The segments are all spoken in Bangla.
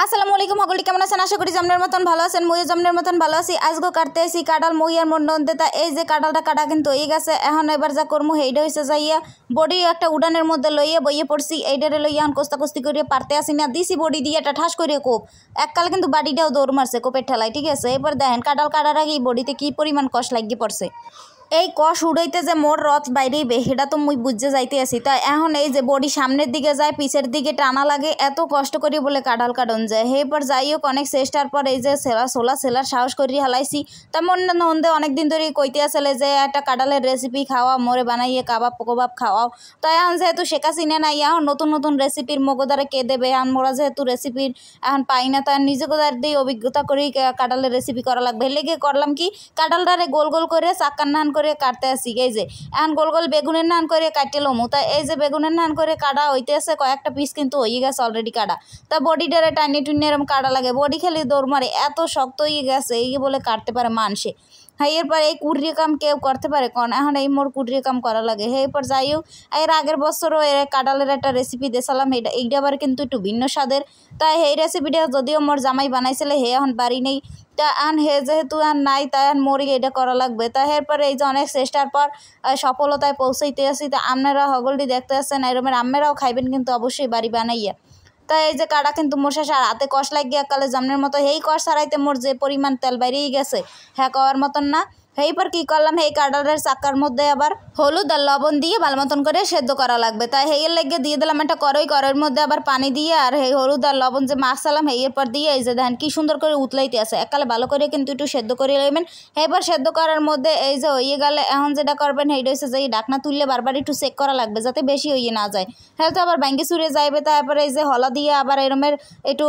আসসালামু আলাইকুম সকলে কেমন আছেন? আশা করি জমনের মতন ভালো আছেন। মুইও জমনের মতন ভালো আছি। আজকে কাটতে আসি কাঁঠাল মুই আর মোর নন্দেতা। এই যে কাঁঠালটা কাটা কিন্তু হয়ে গেছে। এখন এবার যা করমু সেইটা হয়েছে যাইয়া বডি একটা উডানের মধ্যে লইয়া বইয়ে পড়ছি। এইটারে লইয়া এখন কস্তা কস্তি করে পারতে আসি না, দিছি বডি দিয়ে একটা ঠাস করে কোপ। এককালে কিন্তু বাড়িটাও দৌড় মারছে কোপের ঠেলায়, ঠিক আছে। এবার দেখেন কাঁঠাল কাটার আগে বডিতে কি পরিমাণ কষ লাগিয়ে পড়ছে। এই কষ উড়াইতে যে মোর রথ বাইরেইবে সেটা তো মুই বুঝে যাইতে আসি। তাই এখন এই যে বডি সামনের দিকে যায় পিছের দিকে টানা লাগে, এত কষ্ট করি বলে কাঁঠাল কাটন যায়। এরপর যাই হোক অনেক চেষ্টার পর এই যে সেলার সাহস করি হালাইছি। তেমন নন্দে অনেকদিন ধরে কইতে আসলে যে একটা কাঁঠালের রেসিপি খাওয়া, মোরে বানাইয়ে কাবাব কোবাব খাওয়াও। তাই এখন যেহেতু শেখা চিনে নাই, এখন নতুন নতুন রেসিপির মগোদারে কে দেবে। এখন মোরা যেহেতু রেসিপির এখন পাই না, তাই নিজে কোদার দিয়ে অভিজ্ঞতা করেই কাঁঠালের রেসিপি করা লাগবে। লেগে করলাম কি, কাঁঠালটারে গোল গোল করে চাক্কার নান করে কাটতে আসি। এই যে এখন গোল গোল বেগুনের নান করে কাটতে লমু। তা এই যে বেগুনের নান করে কাটা হইতে আছে, কয়েকটা পিস কিন্তু হয়ে গেছে অলরেডি কাটা। তা বডিটারে টাইনি টুনি এরকম কাটা লাগে, বডি খেলে দৌড় মারে, এত শক্ত হয়ে গেছে। এই বলে কাটতে পারে মানুষে। হ্যাঁ, এরপর এই কুড়িয়ে কাম কেউ করতে পারে কোন? এখন এই মোর কুড়িয়ে কাম করা লাগে। এরপর যাই হোক এর আগের বছরও এর কাঁঠালের একটা রেসিপি দিয়েছিলাম, এইটা আবার কিন্তু একটু ভিন্ন স্বাদের। তাই এই রেসিপিটা যদিও মোর জামাই বানাইছিল, হে এখন বাড়ি নেই। তা আন হে যেহেতু আর নাই, তাই আর মোরই এটা করা লাগবে। তা এরপরে এই যে অনেক চেষ্টার পর সফলতায় পৌঁছাইতে আসি। তা আপনারা হগলটি দেখতে আসছেন, এরমের আম্মেরাও খাইবেন কিন্তু অবশ্যই বাড়ি বানাইয়া। তাই এই যে কাটা কিন্তু মোর শেষ আর হাতে কষ লাগিয়ে কালে জামনের মতো এই কষ ছাড়াইতে মোর যে পরিমাণ তেল বাইরেই গেছে হ্যাঁ কওয়ার মতন না। এইবার কি করলাম, এই কাঁঠালের চাক্কার মধ্যে আবার হলুদ আর লবণ দিয়ে ভালো মতন করে সেদ্ধ করা লাগবে। তাই হেয়ের লেগে দিয়ে দিলাম একটা কড়াইয়ের মধ্যে আবার পানি দিয়ে, আর এই হলুদ আর লবণ যে মাখছিলাম হেয়ের পর দিয়ে এই যে দেখেন কি সুন্দর করে উতলাইতে আছে। এককালে ভালো করে কিন্তু একটু সেদ্ধ করে নেবেন। এবার সেদ্ধ করার মধ্যে এই যে হইয়ে গেলে এখন যেটা করবেন সেইটা হচ্ছে যে ঢাকনা তুললে বারবার একটু চেক করা লাগবে যাতে বেশি হইয়ে না যায়। হ্যাঁ, তো আবার ব্যাঙ্গে চুরে যাইবে। তারপরে এই যে হলা দিয়ে আবার এরমের একটু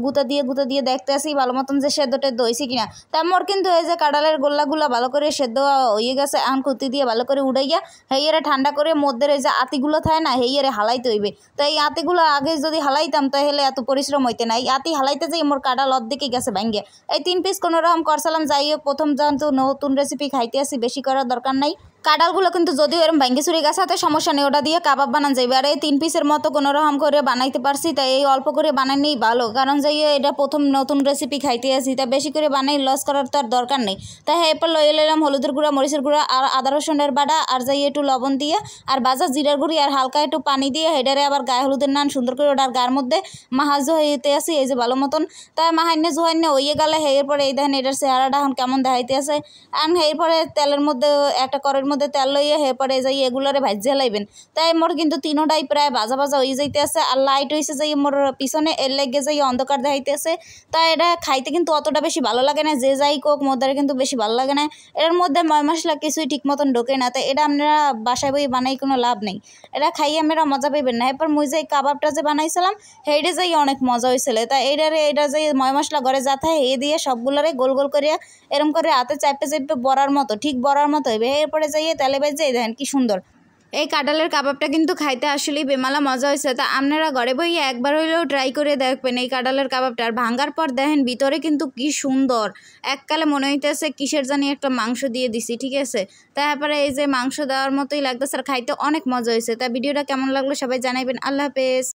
গুঁতা দিয়ে দেখতে আসি ভালো মতন যে সেদ্ধ টেদ্ধ হয়েছে কিনা। তারপর কিন্তু এই যে কাঁঠালের গোল্লাগুলা ভালো করে সেদ্ধ হয়ে গেছে। এখন কুর্তি দিয়ে ভালো করে উড়াইয়া হেয়ারে ঠান্ডা করে মধ্যের এই যে আতিগুলো থাকে না, হেয়ারে হালাইতে হইবে। তো এই আতিগুলো আগে যদি হালাইতাম তাহলে এত পরিশ্রম হইতে নাই। আতি হালাইতে যাই মোর কাঁঠাল অর্ধেকে গেছে ভাঙ্গে। এই 3 পিস কোনো রকম করছিলাম। যাই হোক প্রথম যেহেতু নতুন রেসিপি খাইতে আসি, বেশি করার দরকার নাই। কাঁঠালগুলো কিন্তু যদিও এরকম ভাঙ্গে চুরি গেছে, হাতে সমস্যা নেই, ওটা দিয়ে কাবাব বানান যাইবে। আর এই 3 পিসের মতো কোনো রকম করে বানাইতে পারছি। তাই এই অল্প করে বানাইলেই ভালো, কারণ যাই এটা প্রথম নতুন রেসিপি খাইতে আসি। তাই বেশি করে বানাই লস করার তো আর দরকার নেই। তাই এরপর লইয়ে নিলাম হলুদের গুঁড়া, মরিচের গুঁড়া আর আদা রসুনের বাটা, আর যাই একটু লবণ দিয়ে আর বাজা জিরার গুঁড়ি আর হালকা একটু পানি দিয়ে হেডারে আবার গায়ে হলুদের নান সুন্দর করে ওটার গায়ের মধ্যে মাহাজ হইতে আসি এই যে ভালো মতন। তাই মাহান্নে জোহান্নে হইয়ে গেলে এরপরে এই দেখেন এটার চেহারাটা এখন কেমন দেখাইতে আছে। আর এরপরে তেলের মধ্যে একটা কড়াইয়ের মধ্যে তেল লইয়ে এরপরে যাই এগুলোরে ভাজিয়ে লাইবেন। তাই মোর কিন্তু তিনোটাই প্রায় ভাজা হয়ে যাইতে আছে। আর লাইট হয়েছে যাই মোর পিছনে, এর লেগে যাই অন্ধকার দেখাইতে আছে। তাই এটা খাইতে কিন্তু অতটা বেশি ভালো লাগে না। যে যাই কোক মোদ্দারে কিন্তু বেশি ভালো লাগে না। এর মধ্যে ময় মশলা কিছুই ঠিক মতন ঢোকে না। তাই এটা আপনারা বাসায় বই বানাই কোনো লাভ নেই, এটা খাইয়ে আপনারা মজা পাইবেন না। এরপর মুই যাই কাবাবটা যে বানাইছিলাম সেইটা যাই অনেক মজা হয়েছিল। তাই এটা যাই ময় মশলা ঘরে যা থাকে এই দিয়ে সবগুলোরে গোল গোল করে এরম করে হাতে চাপে বড়ার মতো, ঠিক বড়ার মতো হইবে। এরপরে যাইয়ে তেলে বেজে দেখেন কি সুন্দর এই কাঁঠালের কাবাবটা কিন্তু খাইতে আসলেই বেমালা মজা হয়েছে। তা আপনারা ঘরে বইয়ে একবার হইলেও ট্রাই করে দেখবেন এই কাঁঠালের কাবাবটা। আর ভাঙ্গার পর দেখেন ভিতরে কিন্তু কি সুন্দর, এককালে মনে হইতেছে কিসের জানি একটা মাংস দিয়ে দিছি, ঠিক আছে। তারপরে এই যে মাংস দেওয়ার মতোই লাগতেছে, আর খাইতে অনেক মজা হয়েছে। তা ভিডিওটা কেমন লাগলো সবাই জানাইবেন। আল্লাহ হাফেজ।